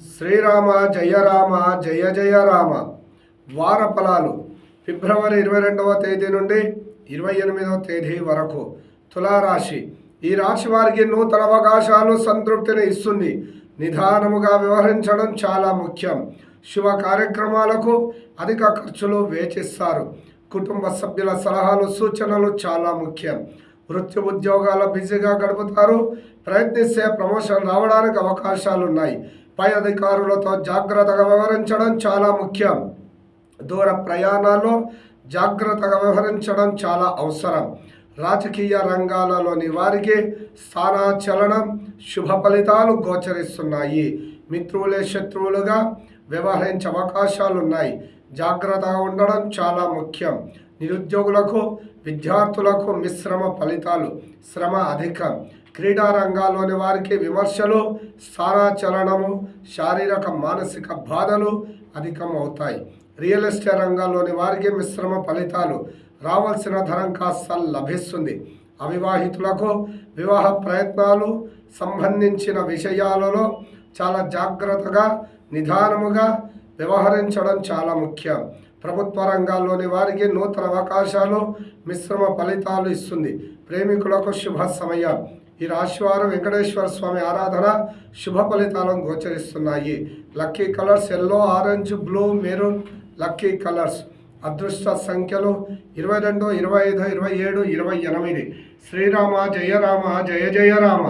శ్రీరామ జయ రామ జయ జయ రామ. వార ఫలాలు ఫిబ్రవరి 22వ తేదీ నుండి 28వ తేదీ వరకు. తులారాశి. ఈ రాశి వారికి నూతన అవకాశాలు సంతృప్తిని ఇస్తుంది. నిదానముగా వ్యవహరించడం చాలా ముఖ్యం. శుభ కార్యక్రమాలకు అధిక ఖర్చులు వేచిస్తారు. కుటుంబ సభ్యుల సలహాలు సూచనలు చాలా ముఖ్యం. వృత్తి ఉద్యోగాల బిజీగా గడుపుతారు. ప్రయత్నిస్తే ప్రమోషన్ రావడానికి అవకాశాలు ఉన్నాయి. పై అధికారులతో జాగ్రత్తగా వ్యవహరించడం చాలా ముఖ్యం. దూర ప్రయాణాల్లో జాగ్రత్తగా వ్యవహరించడం చాలా అవసరం. రాజకీయ రంగాలలోని వారికి స్థానాచలనం శుభ ఫలితాలు గోచరిస్తున్నాయి. మిత్రులే శత్రువులుగా వ్యవహరించే అవకాశాలున్నాయి. జాగ్రత్తగా ఉండడం చాలా ముఖ్యం. నిరుద్యోగులకు విద్యార్థులకు మిశ్రమ ఫలితాలు, శ్రమ అధికం. క్రీడా రంగాల్లోని వారికి విమర్శలు, స్థానాచలనము, శారీరక మానసిక బాధలు అధికం అవుతాయి. రియల్ ఎస్టేట్ రంగాల్లోని వారికి మిశ్రమ ఫలితాలు. రావాల్సిన ధనం కాస్త లభిస్తుంది. అవివాహితులకు వివాహ ప్రయత్నాలు సంబంధించిన విషయాలలో చాలా జాగ్రత్తగా నిదానముగా వ్యవహరించడం చాలా ముఖ్యం. ప్రభుత్వ రంగాల్లోని వారికి నూతన అవకాశాలు మిశ్రమ ఫలితాలు ఇస్తుంది. ప్రేమికులకు శుభ సమయం. ఈ రాశివారు వెంకటేశ్వర స్వామి ఆరాధన శుభ ఫలితాలను గోచరిస్తున్నాయి. Lucky colours yellow, orange, blue, maroon. Lucky colours. అదృష్ట సంఖ్యలు 22, 25, 27, 28. శ్రీరామ జయ రామ జయ జయ రామ.